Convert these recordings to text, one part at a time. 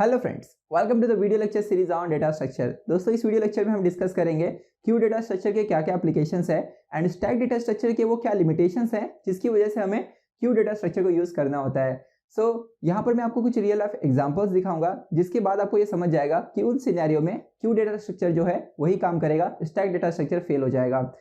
Hello friends, welcome to the video lecture series on data structure. दोस्तों, इस video lecture में हम discuss करेंगे क्यू डेटा स्ट्रक्चर के क्या क्या एप्लीकेशंस है एंड स्टैक डेटा स्ट्रक्चर के वो क्या लिमिटेशंस हैं जिसकी वजह से हमें क्यू डेटा स्ट्रक्चर को यूज करना होता है। यहाँ पर मैं आपको कुछ रियल लाइफ एग्जांपल्स दिखाऊंगा, जिसके बाद आपको ये समझ जाएगा कि उन सिनेरियो में क्यू डेटा स्ट्रक्चर जो है वही काम करेगा, स्टैक डेटा स्ट्रक्चर फेल हो जाएगा।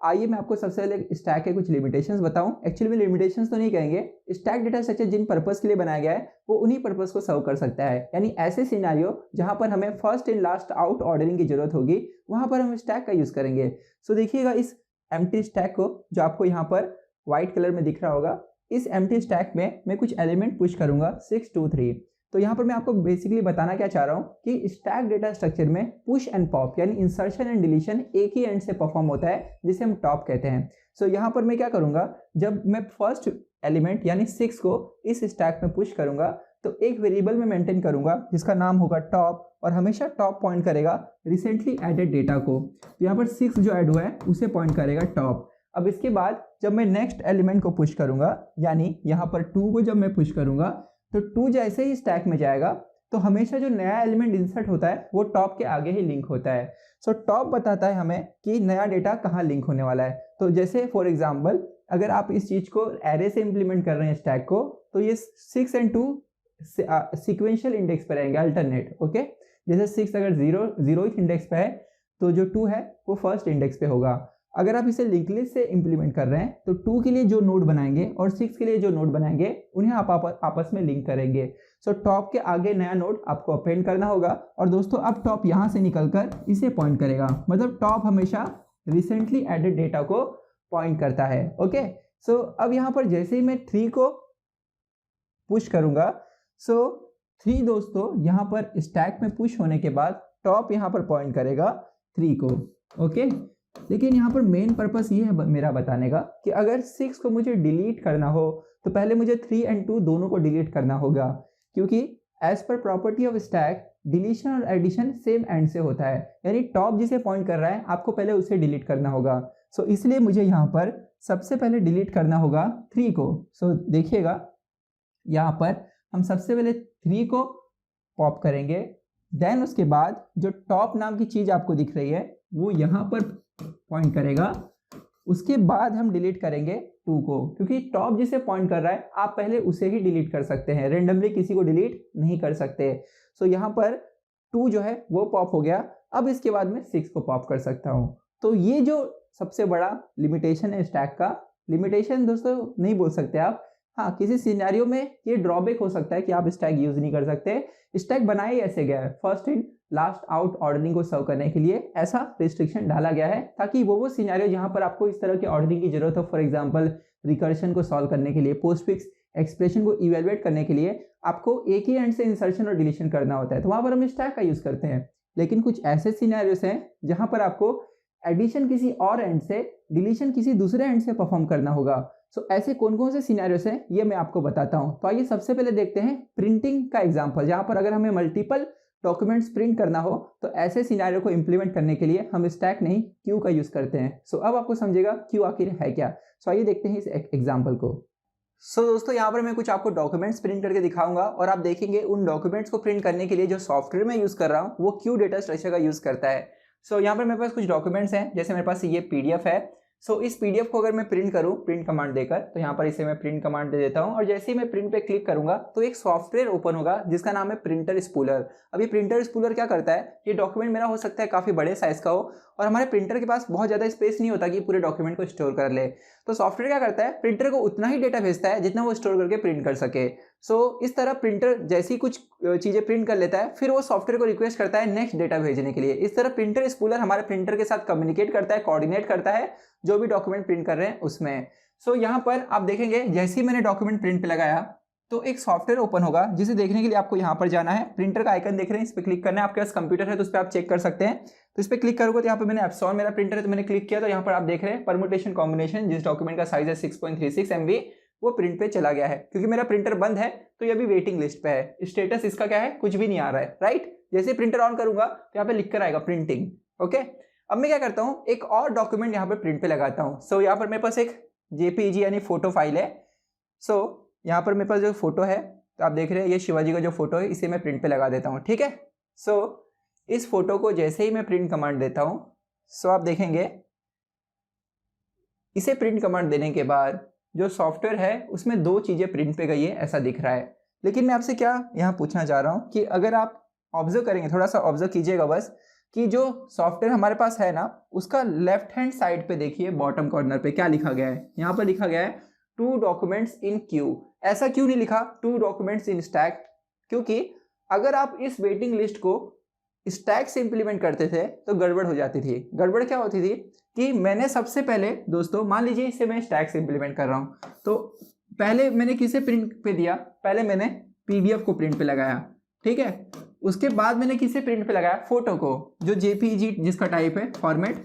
आइए मैं आपको सबसे पहले स्टैक के कुछ लिमिटेशंस बताऊं। एक्चुअली में लिमिटेशंस तो नहीं कहेंगे, स्टैक डेटा स्ट्रक्चर जिन पर्पस के लिए बनाया गया है वो उन्हीं पर्पस को सर्व कर सकता है। यानी ऐसे सिनेरियो जहां पर हमें first in last out ordering की जरूरत होगी, वहां पर हम स्टैक का यूज करेंगे। देखिएगा इस एम्प्टी स्टैक को, जो आपको यहाँ पर व्हाइट कलर में दिख रहा होगा। इस एम्प्टी स्टैक में मैं कुछ एलिमेंट पुश करूंगा 6 2 3। तो यहाँ पर मैं आपको बेसिकली बताना क्या चाह रहा हूँ कि स्टैक डेटा स्ट्रक्चर में पुश एंड पॉप यानी इंसर्शन एंड डिलीशन एक ही एंड से परफॉर्म होता है, जिसे हम टॉप कहते हैं। यहाँ पर मैं क्या करूंगा, जब मैं फर्स्ट एलिमेंट यानी 6 को इस स्टैक में पुश करूंगा तो एक वेरिएबल में मेंटेन करूंगा जिसका नाम होगा टॉप, और हमेशा टॉप पॉइंट करेगा रिसेंटली एडेड डेटा को। तो यहाँ पर 6 जो ऐड हुआ है उसे पॉइंट करेगा टॉप। अब इसके बाद जब मैं नेक्स्ट एलिमेंट को पुश करूंगा, यानी यहाँ पर 2 को जब मैं पुश करूंगा तो 2 जैसे ही स्टैक में जाएगा तो हमेशा जो नया एलिमेंट इंसर्ट होता है वो टॉप के आगे ही लिंक होता है। टॉप बताता है हमें कि नया डेटा कहाँ लिंक होने वाला है। तो जैसे फॉर एग्जांपल अगर आप इस चीज को एरे से इंप्लीमेंट कर रहे हैं स्टैक को, तो ये 6 और 2 सीक्वेंशियल इंडेक्स पर रहेंगे, अल्टरनेट। ओके, जैसे 6 अगर 0th इंडेक्स पे है तो जो 2 है वो फर्स्ट इंडेक्स पे होगा। अगर आप इसे लिंक लिस्ट से इंप्लीमेंट कर रहे हैं तो 2 के लिए जो नोड बनाएंगे और 6 के लिए जो नोड बनाएंगे उन्हें आप आपस में लिंक करेंगे। टॉप के आगे नया नोड आपको अपेंड करना होगा। और दोस्तों, अब टॉप यहां से निकलकर इसे पॉइंट करेगा, मतलब टॉप हमेशा रिसेंटली एडेड डेटा को पॉइंट करता है। ओके, अब यहां पर जैसे ही मैं 3 को पुश करूंगा, 3 दोस्तों यहां पर स्टैक में पुश होने के बाद टॉप यहां पर पॉइंट करेगा 3 को। ओके, लेकिन यहाँ पर मेन पर्पस ये है मेरा बताने का कि अगर 6 को मुझे डिलीट करना हो तो पहले मुझे 3 और 2 दोनों को डिलीट करना होगा, क्योंकि as per property of stack deletion और एडिशन सेम एंड से होता है। यानी टॉप जिसे पॉइंट कर रहा है आपको पहले उसे डिलीट करना होगा। इसलिए मुझे यहाँ पर सबसे पहले डिलीट करना होगा 3 को। देखिएगा यहाँ पर हम सबसे पहले 3 को पॉप करेंगे, देन उसके बाद जो टॉप नाम की चीज आपको दिख रही है वो यहाँ पर पॉइंट करेगा। उसके बाद हम डिलीट करेंगे 2 को, क्योंकि टॉप जिसे पॉइंट कर रहा है आप पहले उसे ही डिलीट कर सकते हैं, रेंडमली किसी को डिलीट नहीं कर सकते। यहाँ पर 2 जो है वो पॉप हो गया। अब इसके बाद मैं 6 को पॉप कर सकता हूँ। तो ये जो सबसे बड़ा लिमिटेशन है स्टैक का, लिमिटेशन दोस्तों नहीं बोल सकते आप, हाँ किसी सिनेरियो में ये ड्रॉबैक हो सकता है कि आप स्टैक यूज नहीं कर सकते। स्टैक बनाया ही ऐसे गया है, first in last out ordering को सर्व करने के लिए ऐसा रिस्ट्रिक्शन डाला गया है, ताकि वो सिनेरियो जहां पर आपको इस तरह की ऑर्डरिंग की जरूरत हो, फॉर एग्जांपल रिकर्शन को सॉल्व करने के लिए, पोस्टफिक्स एक्सप्रेशन को इवेलुएट करने के लिए आपको एक ही एंड से इंसर्शन और डिलीशन करना होता है, तो वहां पर हम स्टैक का यूज करते हैं। लेकिन कुछ ऐसे सिनेरियोस हैं जहां पर आपको एडिशन किसी और एंड से, डिलीशन किसी दूसरे एंड से परफॉर्म करना होगा। ऐसे कौन कौन से सिनेरियोस हैं ये मैं आपको बताता हूं। तो आइए सबसे पहले देखते हैं प्रिंटिंग का एग्जांपल, जहां पर अगर हमें मल्टीपल डॉक्यूमेंट्स प्रिंट करना हो तो ऐसे सिनेरियो को इंप्लीमेंट करने के लिए हम स्टैक नहीं क्यू का यूज करते हैं। अब आपको समझेगा क्यू आखिर है क्या। आइए देखते हैं इस एग्जांपल को। दोस्तों, यहाँ पर मैं कुछ आपको डॉक्यूमेंट्स प्रिंट करके दिखाऊंगा और आप देखेंगे उन डॉक्यूमेंट्स को प्रिंट करने के लिए जो सॉफ्टवेयर मैं यूज कर रहा हूँ वो क्यू डेटा स्ट्रक्चर का यूज करता है। यहाँ पर मेरे पास कुछ डॉक्यूमेंट्स हैं, जैसे मेरे पास ये PDF है। इस PDF को अगर मैं प्रिंट करूं प्रिंट कमांड देकर, तो यहाँ पर इसे मैं प्रिंट कमांड दे देता हूं, और जैसे ही मैं प्रिंट पे क्लिक करूंगा तो एक सॉफ्टवेयर ओपन होगा जिसका नाम है प्रिंटर स्पूलर। अब ये प्रिंटर स्पूलर क्या करता है, ये डॉक्यूमेंट मेरा हो सकता है काफी बड़े साइज का हो और हमारे प्रिंटर के पास बहुत ज्यादा स्पेस नहीं होता कि पूरे डॉक्यूमेंट को स्टोर कर ले। तो सॉफ्टवेयर क्या करता है, प्रिंटर को उतना ही डेटा भेजता है जितना वो स्टोर करके प्रिंट कर सके। इस तरह प्रिंटर जैसी कुछ चीजें प्रिंट कर लेता है, फिर वो सॉफ्टवेयर को रिक्वेस्ट करता है नेक्स्ट डेटा भेजने के लिए। इस तरह प्रिंटर स्पूलर हमारे प्रिंटर के साथ कम्युनिकेट करता है, कोऑर्डिनेट करता है जो भी डॉक्यूमेंट प्रिंट कर रहे हैं उसमें। यहाँ पर आप देखेंगे जैसे ही मैंने डॉक्यूमेंट प्रिंट पे लगाया तो एक सॉफ्टवेयर ओपन होगा, जिसे देखने के लिए आपको यहाँ पर जाना है, प्रिंटर का आइकन देख रहे हैं, इस पर क्लिक करना है। आपके पास कंप्यूटर है तो उस पर आप चेक कर सकते हैं। तो इस पर क्लिक करोगे तो यहाँ पर मैंने एप्सॉन मेरा प्रिंटर है तो मैंने क्लिक किया, तो यहाँ पर आप देख रहे हैं परम्यूटेशन कॉम्बिनेशन, जिस डॉक्यूमेंट का साइज है 6.36 MB, वो प्रिंट पे चला गया है। क्योंकि मेरा प्रिंटर बंद है तो ये अभी वेटिंग लिस्ट पे है, स्टेटस इसका क्या है, कुछ भी नहीं आ रहा है, राइट। जैसे प्रिंटर ऑन करूंगा तो यहाँ पे लिख कर आएगा प्रिंटिंग। ओके, अब मैं क्या करता हूँ, एक और डॉक्यूमेंट यहाँ पे प्रिंट पे लगाता हूँ। यहाँ पर मेरे पास एक JPG यानी फोटो फाइल है। यहाँ पर मेरे पास जो फोटो है तो आप देख रहे हैं ये शिवाजी का जो फोटो है इसे मैं प्रिंट पे लगा देता हूँ, ठीक है। सो इस फोटो को जैसे ही मैं प्रिंट कमांड देता हूँ, सो आप देखेंगे इसे प्रिंट कमांड देने के बाद जो सॉफ्टवेयर है उसमें 2 चीज़ें प्रिंट पे गई है ऐसा दिख रहा है। लेकिन मैं आपसे क्या यहाँ पूछना चाह रहा हूँ कि अगर आप ऑब्जर्व करेंगे, थोड़ा सा ऑब्जर्व कीजिएगा बस, कि जो सॉफ्टवेयर हमारे पास है ना उसका लेफ्ट हैंड साइड पे देखिए बॉटम कॉर्नर पे क्या लिखा गया है। यहाँ पर लिखा गया है 2 डॉक्यूमेंट्स इन क्यू। ऐसा क्यों नहीं लिखा 2 डॉक्यूमेंट्स इन स्टैक? क्योंकि अगर आप इस वेटिंग लिस्ट को स्टैक से इंप्लीमेंट करते थे तो गड़बड़ हो जाती थी। गड़बड़ क्या होती थी कि मैंने सबसे पहले दोस्तों मान लीजिए इसे मैं स्टैक से इंप्लीमेंट कर रहा हूँ, तो पहले मैंने किसे प्रिंट पे दिया, पहले मैंने पीडीएफ को प्रिंट पे लगाया, ठीक है। उसके बाद मैंने किसे प्रिंट पे लगाया, फोटो को, जो जेपीजी जिसका टाइप है फॉर्मेट।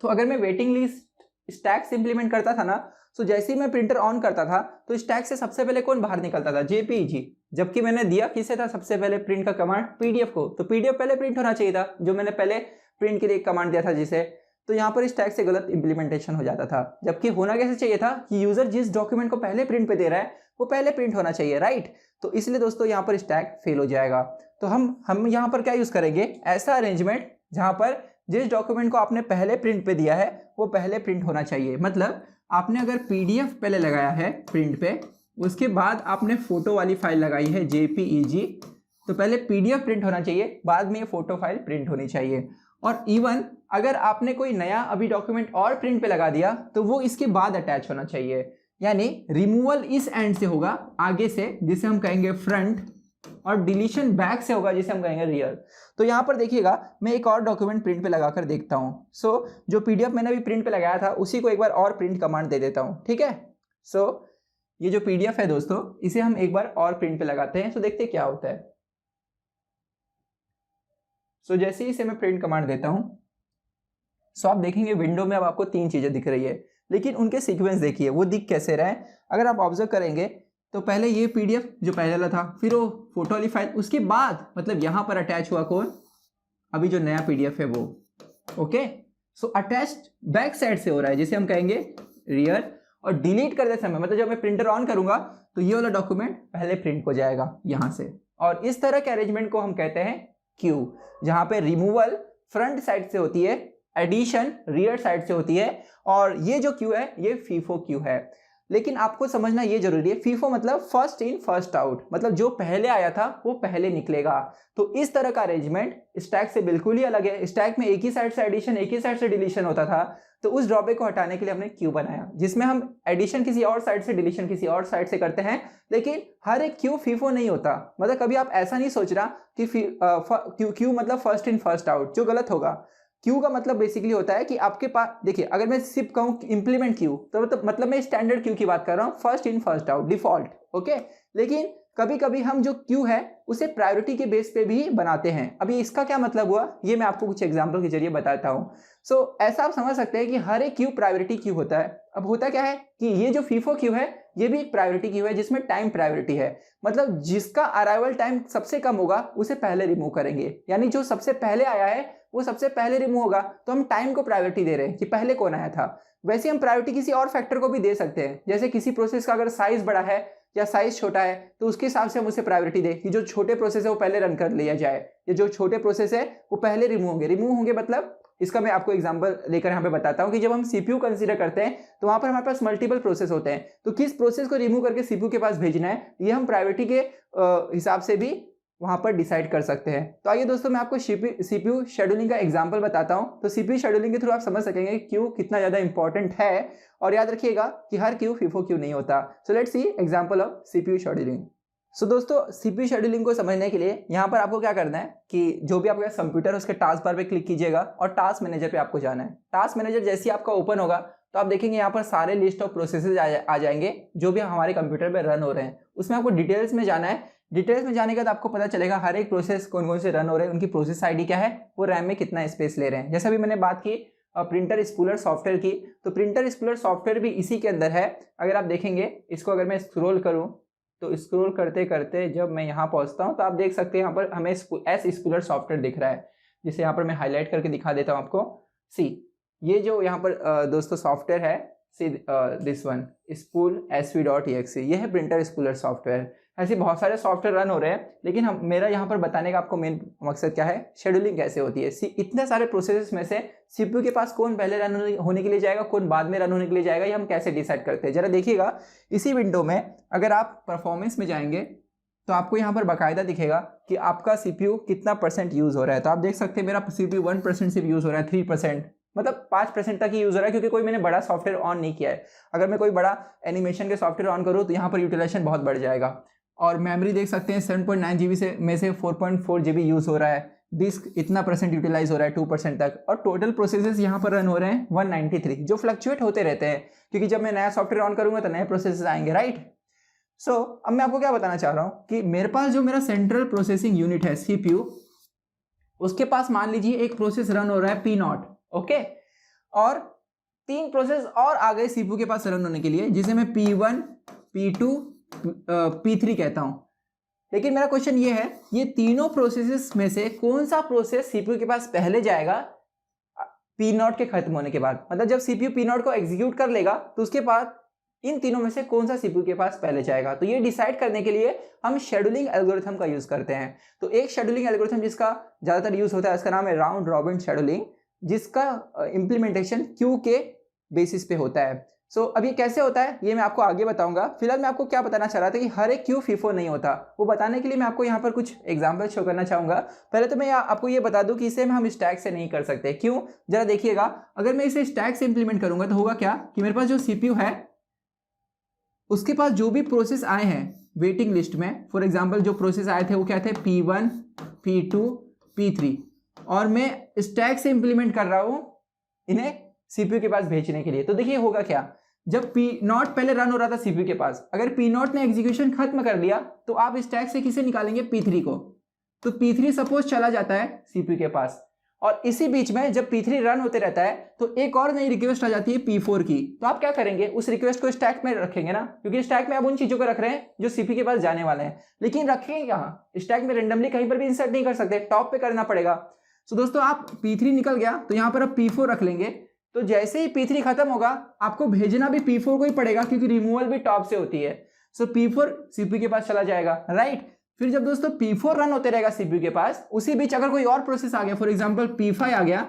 तो अगर मैं वेटिंग लिस्ट स्टैक से इंप्लीमेंट करता था ना, तो जैसे ही मैं प्रिंटर ऑन करता था तो स्टैक से सबसे पहले कौन बाहर निकलता था, जेपीजी। जबकि मैंने दिया किसे था सबसे पहले प्रिंट का कमांड, पीडीएफ को। तो पीडीएफ पहले प्रिंट होना चाहिए था, जो मैंने पहले प्रिंट के लिए कमांड दिया था जिसे। तो यहाँ पर स्टैक से गलत इंप्लीमेंटेशन हो जाता था। जबकि होना कैसे चाहिए था कि यूजर जिस डॉक्यूमेंट को पहले प्रिंट पे दे रहा है वो पहले प्रिंट होना चाहिए, राइट। तो इसलिए दोस्तों यहाँ पर स्टैक फेल हो जाएगा। तो हम यहाँ पर क्या यूज करेंगे, ऐसा अरेंजमेंट जहाँ पर जिस डॉक्यूमेंट को आपने पहले प्रिंट पे दिया है वो पहले प्रिंट होना चाहिए। मतलब आपने अगर पीडीएफ पहले लगाया है प्रिंट पे, उसके बाद आपने फोटो वाली फाइल लगाई है जेपीईजी, तो पहले पीडीएफ प्रिंट होना चाहिए, बाद में ये फोटो फाइल प्रिंट होनी चाहिए। और इवन अगर आपने कोई नया अभी डॉक्यूमेंट और प्रिंट पे लगा दिया तो वो इसके बाद अटैच होना चाहिए। यानी रिमूवल इस एंड से होगा आगे से, जिसे हम कहेंगे फ्रंट, और डिलीशन बैक से होगा जिसे हम कहेंगे रियर। तो यहाँ पर देखिएगा मैं एक और डॉक्यूमेंट प्रिंट पे लगाकर देखता हूँ। सो जो पीडीएफ मैंने अभी प्रिंट पे लगाया था उसी को एक बार और प्रिंट कमांड दे देता हूँ, ठीक है। सो ये जो पीडीएफ है दोस्तों इसे हम एक बार और प्रिंट पे लगाते हैं, तो देखते हैं क्या होता है। सो जैसे ही इसे मैं प्रिंट कमांड देता हूं, सो आप देखेंगे विंडो में अब आपको 3 चीजें दिख रही है, लेकिन उनके सीक्वेंस देखिए वो दिख कैसे रहे। अगर आप ऑब्जर्व करेंगे तो पहले ये पीडीएफ जो पहले वाला था, फिर वो फोटो वाली फाइल, उसके बाद मतलब यहां पर अटैच हुआ कौन, अभी जो नया पीडीएफ है वो, okay. So attached back side से हो रहा है जिसे हम कहेंगे रियर। और डिलीट करते समय मतलब जब मैं प्रिंटर ऑन करूंगा तो ये वाला डॉक्यूमेंट पहले प्रिंट हो जाएगा यहां से। और इस तरह के अरेंजमेंट को हम कहते हैं क्यू, जहां पे रिमूवल फ्रंट साइड से होती है, एडिशन रियर साइड से होती है, और ये जो क्यू है ये फीफो क्यू है। लेकिन आपको समझना ये जरूरी है, फीफो मतलब फर्स्ट इन फर्स्ट आउट, मतलब जो पहले आया था वो पहले निकलेगा। तो इस तरह का अरेंजमेंट स्टैक से बिल्कुल ही अलग है। स्टैक में एक ही साइड से एडिशन एक ही साइड से डिलीशन होता था, तो उस ड्रॉबैक को हटाने के लिए हमने क्यू बनाया, जिसमें हम एडिशन किसी और साइड से डिलीशन किसी और साइड से करते हैं। लेकिन हर एक क्यू फीफो नहीं होता, मतलब कभी आप ऐसा नहीं सोच रहा कि क्यू मतलब फर्स्ट इन फर्स्ट आउट, जो गलत होगा। क्यू का मतलब बेसिकली होता है कि आपके पास, देखिए अगर मैं सिर्फ कहूँ इंप्लीमेंट क्यू तो मतलब मैं स्टैंडर्ड क्यू की बात कर रहा हूँ, first in first out default, okay. लेकिन कभी कभी हम जो क्यू है उसे प्रायोरिटी के बेस पे भी बनाते हैं। अभी इसका क्या मतलब हुआ ये मैं आपको कुछ एग्जांपल के जरिए बताता हूँ। सो ऐसा आप समझ सकते हैं कि हर एक क्यू प्रायोरिटी क्यू होता है। अब होता क्या है कि ये जो फीफो क्यू है ये भी एक प्रायोरिटी क्यू है जिसमें टाइम प्रायोरिटी है, मतलब जिसका अराइवल टाइम सबसे कम होगा उसे पहले रिमूव करेंगे। यानी जो सबसे पहले आया है वो सबसे पहले रिमूव होगा, तो हम टाइम को प्रायोरिटी दे रहे हैं कि पहले कौन आया था। वैसे हम प्रायोरिटी किसी और फैक्टर को भी दे सकते हैं, जैसे किसी प्रोसेस का अगर साइज बड़ा है या साइज छोटा है तो उसके हिसाब से हम उसे प्रायोरिटी दें कि जो छोटे प्रोसेस है वो पहले रन कर लिया जाए, या जो छोटे प्रोसेस है वो पहले रिमूव होंगे। मतलब इसका मैं आपको एग्जांपल लेकर यहाँ पे बताता हूँ कि जब हम सीपीयू कंसीडर करते हैं तो वहां पर हमारे पास मल्टीपल प्रोसेस होते हैं, तो किस प्रोसेस को रिमूव करके सीपीयू के पास भेजना है ये हम प्रायोरिटी के हिसाब से भी वहां पर डिसाइड कर सकते हैं। तो आइए दोस्तों मैं आपको सीपीयू शेड्यूलिंग का एग्जांपल बताता हूं, तो सीपीयू शेड्यूलिंग के थ्रू आप समझ सकेंगे क्यू कितना ज्यादा इंपॉर्टेंट है। और याद रखिएगा कि हर क्यू फीफो क्यू नहीं होता। So let's see example of CPU scheduling. So दोस्तों सीपीयू शेड्यूलिंग को समझने के लिए यहाँ पर आपको क्या करना है कि जो भी आपके कंप्यूटर है उसके टास्क बार पे क्लिक कीजिएगा और टास्क मैनेजर पे आपको जाना है। टास्क मैनेजर जैसे ही आपका ओपन होगा तो आप देखेंगे यहाँ पर सारे लिस्ट ऑफ प्रोसेसेस आ जाएंगे जो भी हमारे कंप्यूटर पे रन हो रहे हैं। उसमें आपको डिटेल्स में जाना है। डिटेल्स में जाने के बाद आपको पता चलेगा हर एक प्रोसेस कौन कौन से रन हो रहे हैं, उनकी प्रोसेस आईडी क्या है, वो रैम में कितना स्पेस ले रहे हैं। जैसे अभी मैंने बात की प्रिंटर स्पूलर सॉफ्टवेयर की, तो प्रिंटर स्पूलर सॉफ्टवेयर भी इसी के अंदर है। अगर आप देखेंगे इसको, अगर मैं स्क्रॉल करूं तो स्क्रॉल करते करते जब मैं यहाँ पहुंचता हूं तो आप देख सकते हैं यहाँ पर हमें एस स्पूलर सॉफ्टवेयर दिख रहा है, जिसे यहाँ पर मैं हाईलाइट करके दिखा देता हूँ आपको। सी ये जो यहाँ पर दोस्तों सॉफ्टवेयर है, see this one spool sv.exe, ये है प्रिंटर स्पूलर सॉफ्टवेयर। ऐसे बहुत सारे सॉफ्टवेयर रन हो रहे हैं, लेकिन मेरा यहाँ पर बताने का आपको मेन मकसद क्या है, शेड्यूलिंग कैसे होती है। इतने सारे प्रोसेसेस में से सीपीयू के पास कौन पहले रन होने के लिए जाएगा, कौन बाद में रन होने के लिए जाएगा, ये हम कैसे डिसाइड करते हैं। जरा देखिएगा इसी विंडो में अगर आप परफॉर्मेंस में जाएंगे तो आपको यहाँ पर बाकायदा दिखेगा कि आपका सीपीयू कितना % यूज हो रहा है। तो आप देख सकते हैं मेरा सीपीयू 1% सिर्फ यूज हो रहा है, 3%, मतलब 5% तक ही यूज हो रहा है, क्योंकि कोई मैंने बड़ा सॉफ्टवेयर ऑन नहीं किया है। अगर मैं कोई बड़ा एनिमेशन के सॉफ्टवेयर ऑन करूँ तो यहाँ पर यूटिलाइजेशन बहुत बढ़ जाएगा। और मेमोरी देख सकते हैं 7.9 GB से में से 4.4 GB यूज हो रहा है। डिस्क इतना % यूटिलाइज हो रहा है 2% तक। और टोटल प्रोसेसेस यहाँ पर रन हो रहे हैं 193, जो फ्लक्चुएट होते रहते हैं, क्योंकि जब मैं नया सॉफ्टवेयर ऑन करूंगा तो नए प्रोसेसेस आएंगे, राइट। सो अब मैं आपको क्या बताना चाह रहा हूँ कि मेरे पास जो मेरा सेंट्रल प्रोसेसिंग यूनिट है सीपीयू, उसके पास मान लीजिए एक प्रोसेस रन हो रहा है P0, ओके, और 3 प्रोसेस और आ गए सीपीयू के पास रन होने के लिए, जिसे मैं P1, P2, P3 कहता हूं। लेकिन मेरा क्वेश्चन ये है, ये तीनों प्रोसेसेस में से कौन सा प्रोसेस सीपीयू के पास पहले जाएगा P0 के खत्म होने के बाद। मतलब जब सीपीयू P0 को एग्जीक्यूट कर लेगा तो उसके बाद इन तीनों में से कौन सा सीपीयू के पास पहले जाएगा। तो ये डिसाइड करने के लिए हम शेड्यूलिंग एल्गोरिथम का यूज करते हैं। तो एक शेड्यूलिंग एल्गोरिथम जिसका ज्यादातर यूज होता है, उसका नाम है राउंड रॉबिन शेड्यूलिंग, जिसका इम्प्लीमेंटेशन क्यू के बेसिस पे होता है। सो अब ये कैसे होता है ये मैं आपको आगे बताऊंगा। फिलहाल मैं आपको क्या बताना चाह रहा था कि हर एक क्यू फीफो नहीं होता, वो बताने के लिए मैं आपको यहाँ पर कुछ एग्जांपल शो करना चाहूंगा। पहले तो मैं आपको ये बता दूं कि इसे हम स्टैक से नहीं कर सकते। क्यों, जरा देखिएगा, अगर मैं इसे स्टैक से इंप्लीमेंट करूंगा तो होगा क्या कि मेरे पास जो सीपीयू है उसके पास जो भी प्रोसेस आए हैं वेटिंग लिस्ट में, फॉर एग्जांपल जो प्रोसेस आए थे वो क्या थे, P1, P2, P3, और मैं स्टैक से इंप्लीमेंट कर रहा हूं इन्हें सीपीयू के पास भेजने के लिए। तो देखिए होगा क्या, जब P0 पहले रन हो रहा था सीपीयू के पास, अगर P0 ने एग्जीक्यूशन खत्म कर दिया तो आप स्टैक से किसे निकालेंगे, P3 को। तो P3 सपोज चला जाता है सीपीयू के पास, और इसी बीच में जब P3 रन होते रहता है तो एक और नई रिक्वेस्ट आ जाती है P4 की। तो आप क्या करेंगे, उस रिक्वेस्ट को स्टैक में रखेंगे ना, क्योंकि स्टैक में आप उन चीजों को रख रहे हैं जो सीपीयू के पास जाने वाले हैं। लेकिन रखेंगे कहाँ, स्टैक में रेंडमली कहीं पर भी इंसर्ट नहीं कर सकते, टॉप पे करना पड़ेगा। तो दोस्तों आप P3 निकल गया तो यहाँ पर आप P4 रख लेंगे। तो जैसे ही P3 खत्म होगा आपको भेजना भी P4 को ही पड़ेगा, क्योंकि रिमूवल भी टॉप से होती है। सो P4 सीपीयू के पास चला जाएगा, राइट। फिर जब दोस्तों P4 रन होते रहेगा सीपीयू के पास, उसी बीच अगर कोई और प्रोसेस आ गया, फॉर एग्जांपल P5 आ गया,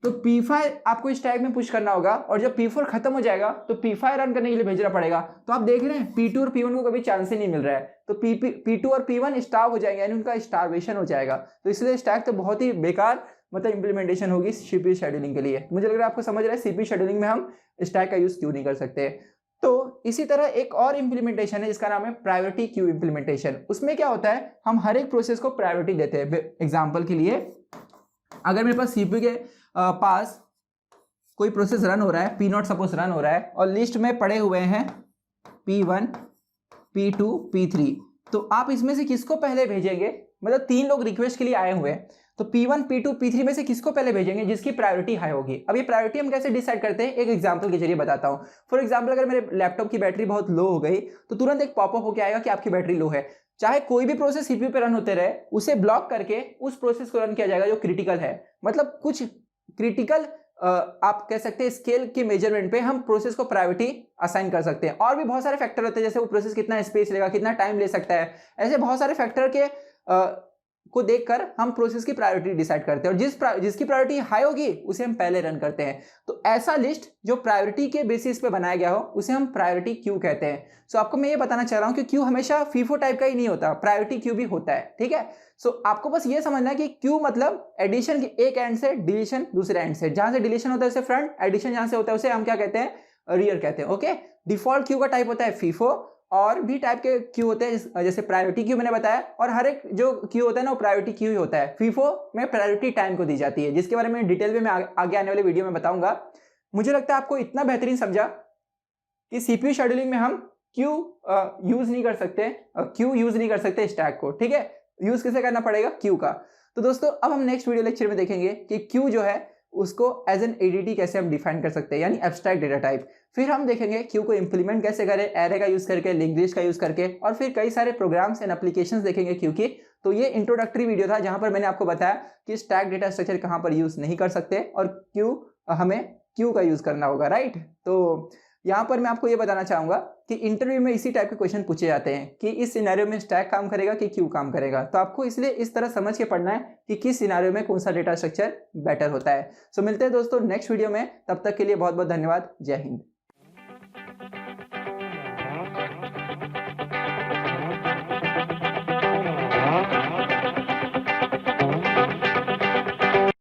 तो P5 आपको स्टैक में पुश करना होगा, और जब P4 खत्म हो जाएगा तो P5 रन करने के लिए भेजना पड़ेगा। तो आप देख रहे हैं P2 और P1 को कभी चांस ही नहीं मिल रहा है, तो P2 और P1 स्टार्व हो जाएंगे, यानी उनका स्टार्वेशन हो जाएगा। तो इसलिए स्टैक तो बहुत ही बेकार मतलब इंप्लीमेंटेशन होगी सीपीयू शेड्यूलिंग के लिए। मुझे लग रहा है आपको समझ रहा है सीपीयू शेड्यूलिंग में हम स्टैक का यूज क्यों नहीं कर सकते। तो इसी तरह एक और इंप्लीमेंटेशन है जिसका नाम है प्रायोरिटी क्यू इंप्लीमेंटेशन। उसमें क्या होता है, हम हर एक प्रोसेस को प्रायोरिटी देते हैं। एग्जांपल के लिए, अगर मेरे पास सीपीयू के पास कोई प्रोसेस रन हो रहा है, P0 सपोज रन हो रहा है, और लिस्ट में पड़े हुए हैं P1, P2, P3, तो आप इसमें से किसको पहले भेजेंगे। मतलब 3 लोग रिक्वेस्ट के लिए आए हुए हैं, तो P1, P2, P3 में से किसको पहले भेजेंगे, जिसकी प्रायोरिटी हाई होगी। अब ये प्रायोरिटी हम कैसे डिसाइड करते हैं, एक एग्जांपल के जरिए बताता हूं। फॉर एग्जांपल, अगर मेरे लैपटॉप की बैटरी बहुत लो हो गई तो तुरंत एक पॉपअप होकर आएगा कि आपकी बैटरी लो है। चाहे कोई भी प्रोसेस सीपीयू पे रन होते रहे, उसे ब्लॉक करके उस प्रोसेस को रन किया जाएगा जो क्रिटिकल है। मतलब कुछ क्रिटिकल आप कह सकते हैं स्केल के मेजरमेंट पे हम प्रोसेस को प्रायोरिटी असाइन कर सकते हैं। और भी बहुत सारे फैक्टर होते हैं, जैसे वो प्रोसेस कितना स्पेस लेगा, कितना टाइम ले सकता है, ऐसे बहुत सारे फैक्टर के को देखकर हम प्रोसेस की प्रायोरिटी डिसाइड करते हैं, और जिसकी प्रायोरिटी हाई होगी उसे हम पहले रन करते हैं। तो ऐसा लिस्ट जो प्रायोरिटी के बेसिस पे बनाया गया हो उसे हम प्रायोरिटी क्यू कहते हैं। सो आपको मैं ये बताना चाह रहा हूं कि क्यू हमेशा फीफो टाइप का ही नहीं होता, प्रायोरिटी क्यू भी होता है, ठीक है। सो आपको बस ये समझना है कि क्यू मतलब एडिशन के एक एंड से, डिलीशन दूसरे एंड से। जहां से डिलीशन होता है उसे फ्रंट, एडिशन जहां से होता है उसे हम क्या कहते हैं, रियर कहते हैं, ओके। डिफॉल्ट क्यू का टाइप होता है फीफो, और भी टाइप के क्यू होते हैं, जैसे प्रायोरिटी क्यू मैंने बताया, और हर एक जो क्यू होता है ना वो प्रायोरिटी क्यू ही होता है। फीफो में प्रायोरिटी टाइम को दी जाती है, जिसके बारे में डिटेल में मैं आगे आने वाले वीडियो में बताऊंगा। मुझे लगता है आपको इतना बेहतरीन समझा कि सीपीयू शेड्यूलिंग में हम क्यू यूज नहीं कर सकते, स्टैक को, ठीक है। यूज किसे करना पड़ेगा, क्यू का। तो दोस्तों अब हम नेक्स्ट वीडियो लेक्चर में देखेंगे कि क्यू जो है उसको एज एन एडीटी कैसे हम डिफाइन कर सकते हैं, यानी एब्स्ट्रैक्ट डेटा टाइप। फिर हम देखेंगे क्यू को इंप्लीमेंट कैसे करें, एरे का यूज करके, लिंक्ड लिस्ट का यूज करके, और फिर कई सारे प्रोग्राम्स एंड एप्लीकेशंस देखेंगे क्यू की। तो ये इंट्रोडक्टरी वीडियो था जहां पर मैंने आपको बताया कि स्टैक डेटा स्ट्रक्चर कहां पर यूज नहीं कर सकते और क्यू हमें क्यू का यूज करना होगा, राइट। तो यहाँ पर मैं आपको ये बताना चाहूंगा कि इंटरव्यू में इसी टाइप के क्वेश्चन पूछे जाते हैं कि इस सिनेरियो में स्टैक काम करेगा कि क्यू काम करेगा। तो आपको इसलिए इस तरह समझ के पढ़ना है कि किस सिनेरियो में कौन सा डेटा स्ट्रक्चर बेटर होता है। सो मिलते हैं दोस्तों नेक्स्ट वीडियो में, तब तक के लिए बहुत बहुत धन्यवाद। जय हिंद।